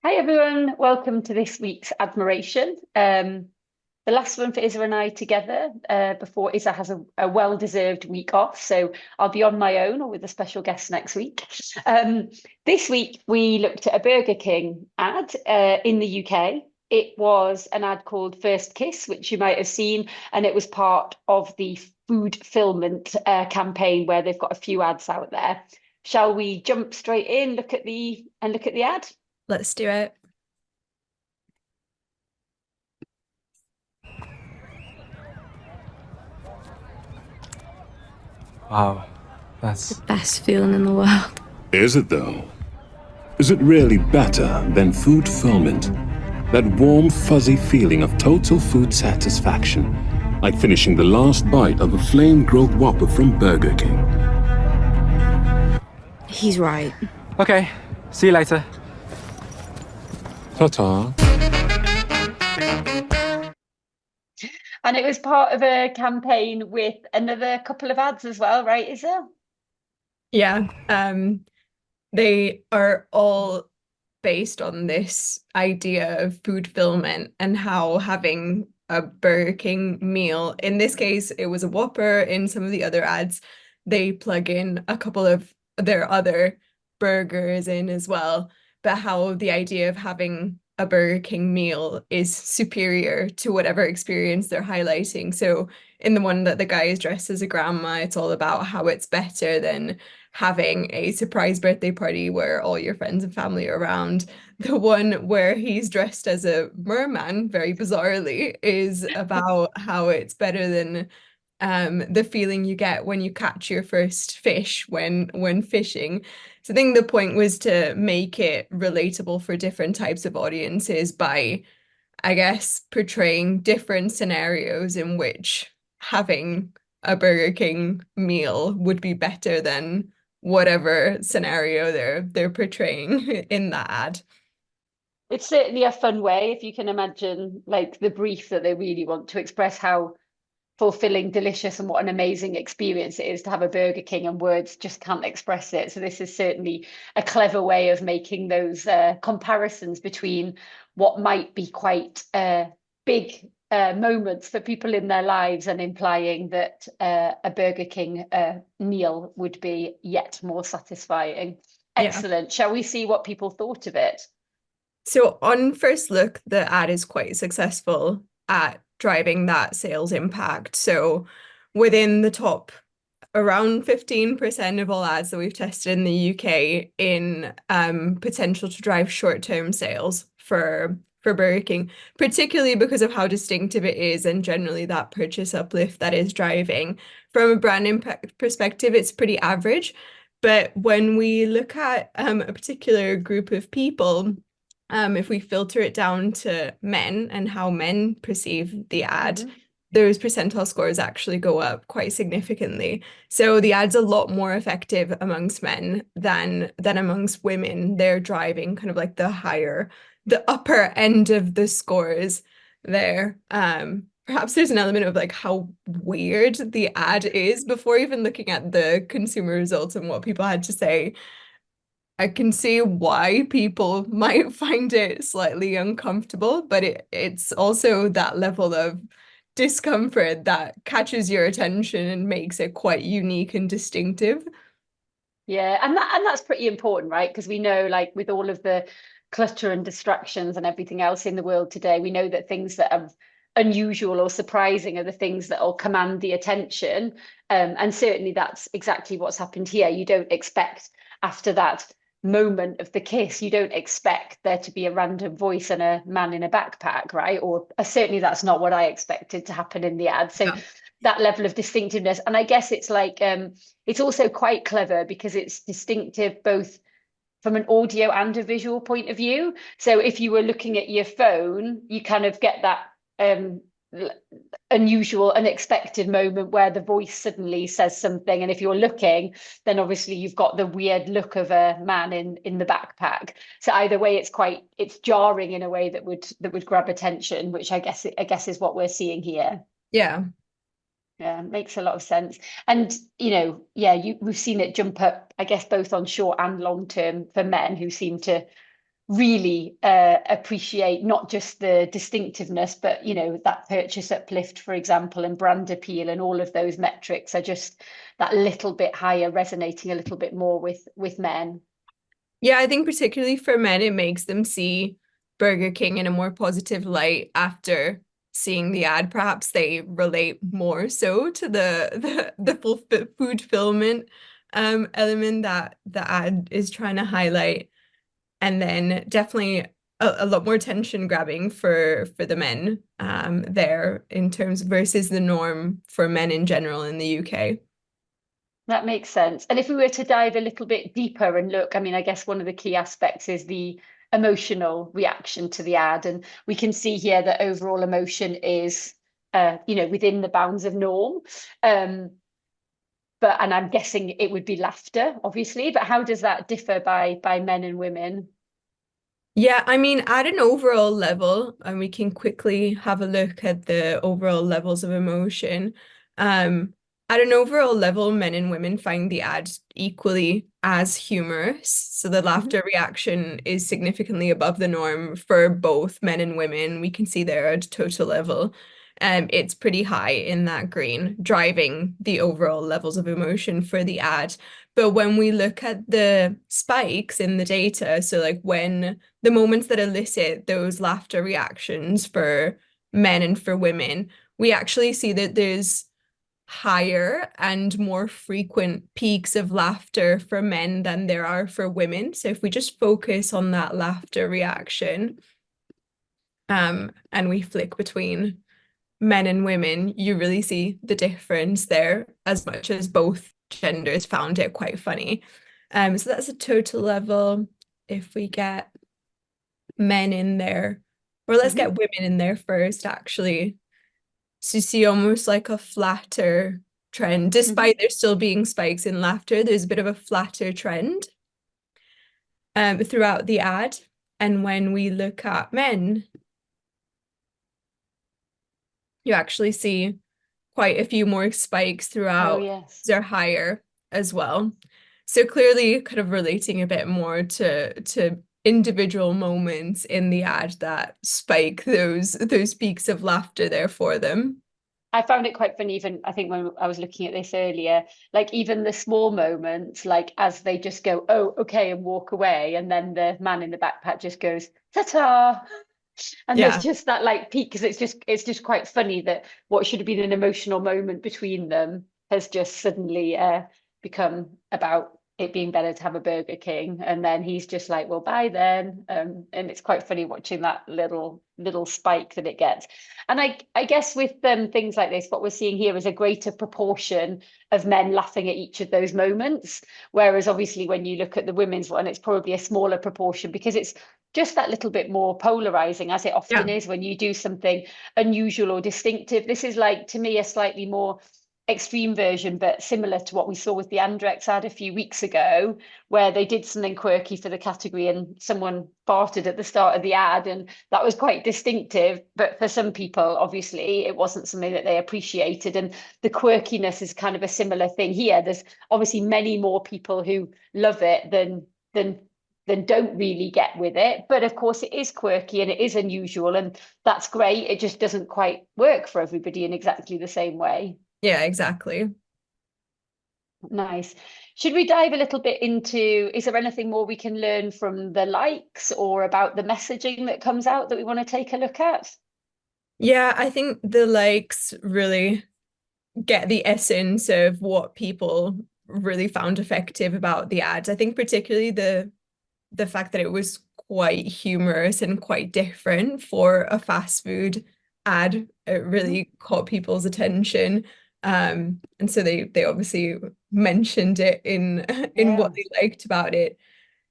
Hi everyone, welcome to this week's Admiration. The last one for Isa and I together before Isa has a well-deserved week off. So I'll be on my own or with a special guest next week. Um, this week we looked at a Burger King ad in the UK. It was an ad called First Kiss, which you might have seen, and it was part of the Foodfillment campaign where they've got a few ads out there. Shall we jump straight in, look at the ad? Let's do it. Wow, The that's best feeling in the world. Is it though? Is it really better than Foodfillment? That warm, fuzzy feeling of total food satisfaction, like finishing the last bite of a flame-grilled Whopper from Burger King. He's right. okay. See you later. Ta-ta. And it was part of a campaign with another couple of ads as well, right, Isa? Yeah. They are all based on this idea of food fulfillment and how having a Burger King meal, in this case, it was a Whopper. In some of the other ads, they plug in a couple of their other burgers in as well. But how the idea of having a Burger King meal is superior to whatever experience they're highlighting. So in the one that the guy is dressed as a grandma, it's all about how it's better than having a surprise birthday party where all your friends and family are around. The one where he's dressed as a merman, very bizarrely, is about how it's better than the feeling you get when you catch your first fish when fishing. So I think the point was to make it relatable for different types of audiences by, I guess, portraying different scenarios in which having a Burger King meal would be better than whatever scenario they're portraying in that ad. It's certainly a fun way if you can imagine like the brief that they really want to express how fulfilling, delicious, and what an amazing experience it is to have a Burger King, and words just can't express it. So this is certainly a clever way of making those comparisons between what might be quite big moments for people in their lives and implying that a Burger King meal would be yet more satisfying. Yeah. Excellent. Shall we see what people thought of it? So on first look, the ad is quite successful at driving that sales impact. So within the top around 15% of all ads that we've tested in the UK in potential to drive short-term sales for Burger King, particularly because of how distinctive it is and generally that purchase uplift that is driving. From a brand impact perspective, it's pretty average. But when we look at a particular group of people, if we filter it down to men and how men perceive the ad, Mm-hmm. those percentile scores actually go up quite significantly. So the ad's a lot more effective amongst men than amongst women. They're driving kind of like the upper end of the scores there. Perhaps there's an element of like how weird the ad is before even looking at the consumer results and what people had to say. I can see why people might find it slightly uncomfortable, but it's also that level of discomfort that catches your attention and makes it quite unique and distinctive. Yeah, and that's pretty important, right? Because we know, like, with all of the clutter and distractions and everything else in the world today, we know that things that are unusual or surprising are the things that will command the attention. And certainly that's exactly what's happened here. You don't expect after that moment of the kiss, you don't expect there to be a random voice and a man in a backpack, right? Or certainly that's not what I expected to happen in the ad. So Yeah. that level of distinctiveness. And I guess it's like it's also quite clever because it's distinctive both from an audio and a visual point of view. So if you were looking at your phone, you kind of get that um, unusual, unexpected moment where the voice suddenly says something. And if you're looking, then obviously you've got the weird look of a man in the backpack. So either way, it's jarring in a way that would grab attention, which I guess is what we're seeing here. Yeah. Yeah, makes a lot of sense. And we've seen it jump up, I guess, both on short and long term for men who seem to really appreciate not just the distinctiveness, but that purchase uplift, for example, and brand appeal, and all of those metrics are just that little bit higher, resonating a little bit more with men. Yeah, I think particularly for men, it makes them see Burger King in a more positive light after seeing the ad. Perhaps they relate more so to the full foodfillment element that the ad is trying to highlight. And then definitely a lot more tension grabbing for the men there in terms versus the norm for men in general in the UK. That makes sense. And if we were to dive a little bit deeper and look, I mean, I guess one of the key aspects is the emotional reaction to the ad. And we can see here that overall emotion is, within the bounds of norm. And I'm guessing it would be laughter, obviously, but how does that differ by men and women? Yeah, I mean, at an overall level, and we can quickly have a look at the overall levels of emotion. At an overall level, men and women find the ad equally as humorous. So the laughter reaction is significantly above the norm for both men and women. We can see there at a total level. It's pretty high in that green, driving the overall levels of emotion for the ad. But when we look at the spikes in the data, so like when the moments that elicit those laughter reactions for men and for women, we actually see that there's higher and more frequent peaks of laughter for men than there are for women. So if we just focus on that laughter reaction, and we flick between men and women, you really see the difference there, as much as both genders found it quite funny. So that's a total level. If we get men in there, or let's get women in there first, actually, to see almost like a flatter trend, despite there still being spikes in laughter, there's a bit of a flatter trend throughout the ad. And when we look at men, you actually see quite a few more spikes throughout. Oh, yes. They're higher as well. So clearly kind of relating a bit more to individual moments in the ad that spike those peaks of laughter there for them. I found it quite funny, even I think when I was looking at this earlier, like even the small moments, like as they just go, oh, okay, and walk away, and then the man in the backpack just goes, ta-ta. And there's just that like peak, because it's just quite funny that what should have been an emotional moment between them has just suddenly become about it being better to have a Burger King, and then he's just like, well, bye then. And it's quite funny watching that little spike that it gets. And I guess with things like this, what we're seeing here is a greater proportion of men laughing at each of those moments, whereas obviously when you look at the women's one, it's probably a smaller proportion, because it's just that little bit more polarizing, as it often is when you do something unusual or distinctive. This is like, to me, a slightly more extreme version, but similar to what we saw with the Andrex ad a few weeks ago, where they did something quirky for the category and someone farted at the start of the ad, and that was quite distinctive. But for some people, obviously, it wasn't something that they appreciated. And the quirkiness is kind of a similar thing here. There's obviously many more people who love it than don't really get with it. But of course, it is quirky and it is unusual, and that's great. It just doesn't quite work for everybody in exactly the same way. Yeah, exactly. Nice. Should we dive a little bit into, is there anything more we can learn from the likes or about the messaging that comes out that we want to take a look at? Yeah, I think the likes really get the essence of what people really found effective about the ads. I think particularly the fact that it was quite humorous and quite different for a fast food ad. It really caught people's attention. And so they obviously mentioned it in what they liked about it.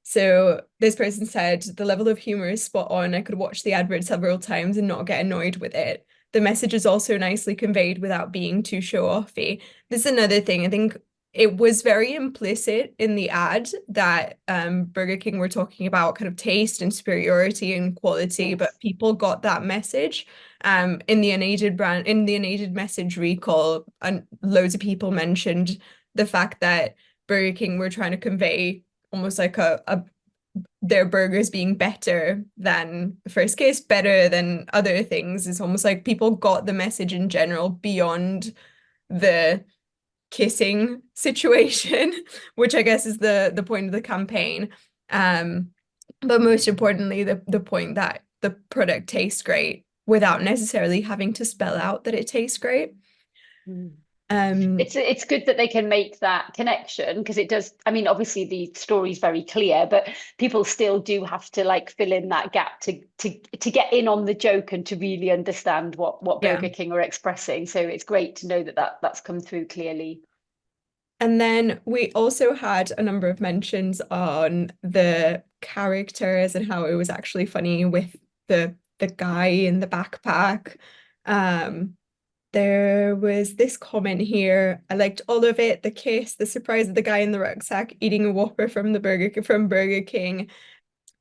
So this person said, the level of humor is spot on. I could watch the advert several times and not get annoyed with it. The message is also nicely conveyed without being too show-offy. This is another thing. I think it was very implicit in the ad that Burger King were talking about kind of taste and superiority and quality, but people got that message in the unaided message recall, and loads of people mentioned the fact that Burger King were trying to convey almost like a their burgers being better than the first case, better than other things. It's almost like people got the message in general beyond the kissing situation, which I guess is the point of the campaign. But most importantly, the point that the product tastes great without necessarily having to spell out that it tastes great. It's good that they can make that connection, because it does. I mean, obviously the story's very clear, but people still do have to like fill in that gap to get in on the joke and to really understand what Burger King are expressing. So it's great to know that's come through clearly. And then we also had a number of mentions on the characters and how it was actually funny with the guy in the backpack. There was this comment here. I liked all of it. The kiss, the surprise of the guy in the rucksack eating a Whopper from Burger King.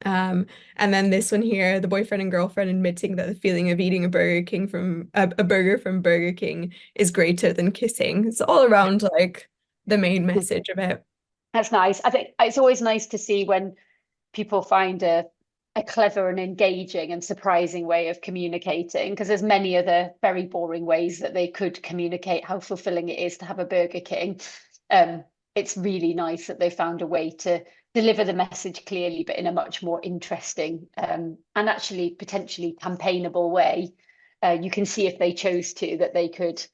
And then this one here, the boyfriend and girlfriend admitting that the feeling of eating a burger from Burger King is greater than kissing. It's all around like the main message of it. That's nice. I think it's always nice to see when people find a clever and engaging and surprising way of communicating, because there's many other very boring ways that they could communicate how fulfilling it is to have a Burger King. It's really nice that they found a way to deliver the message clearly, but in a much more interesting and actually potentially campaignable way. You can see, if they chose to, that they could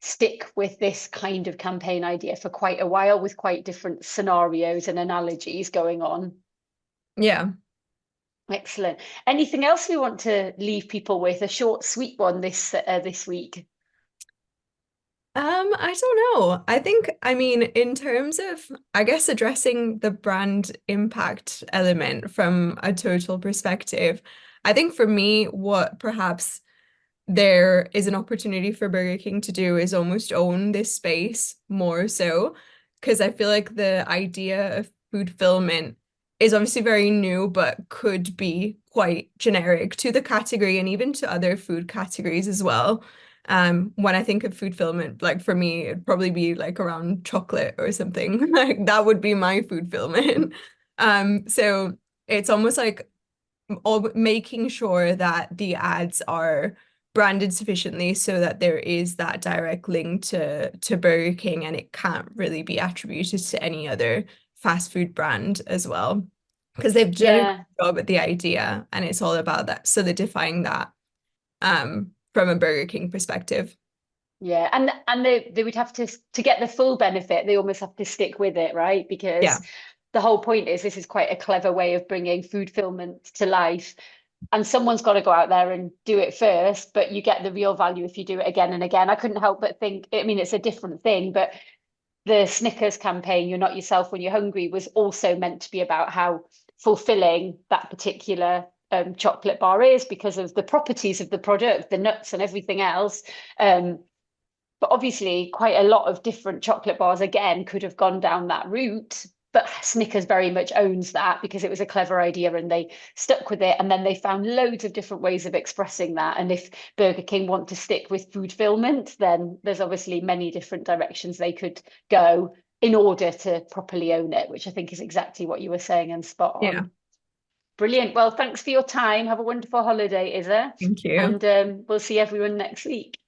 stick with this kind of campaign idea for quite a while, with quite different scenarios and analogies going on. Yeah. Excellent. Anything else we want to leave people with? A short, sweet one this week? I don't know. I mean, in terms of, I guess, addressing the brand impact element from a total perspective, I think for me, what perhaps there is an opportunity for Burger King to do is almost own this space more so, because I feel like the idea of foodfillment is obviously very new, but could be quite generic to the category and even to other food categories as well. When I think of foodfillment, like for me, it'd probably be like around chocolate or something. Like that would be my foodfillment. So it's almost like making sure that the ads are branded sufficiently so that there is that direct link to Burger King, and it can't really be attributed to any other fast food brand as well, because they've done a good job at the idea, and it's all about that solidifying that from a Burger King perspective. Yeah, and they would have to get the full benefit, they almost have to stick with it, right? Because the whole point is, this is quite a clever way of bringing foodfillment to life, and someone's got to go out there and do it first, but you get the real value if you do it again and again. I couldn't help but think, I mean, it's a different thing, but the Snickers campaign, "You're not yourself when you're hungry," was also meant to be about how fulfilling that particular chocolate bar is, because of the properties of the product, the nuts and everything else. But obviously quite a lot of different chocolate bars again could have gone down that route, but Snickers very much owns that because it was a clever idea and they stuck with it, and then they found loads of different ways of expressing that. And if Burger King want to stick with foodfillment, then there's obviously many different directions they could go in order to properly own it, which I think is exactly what you were saying, and spot on. Yeah. Brilliant. Well, thanks for your time. Have a wonderful holiday, Isa. Thank you. And we'll see everyone next week.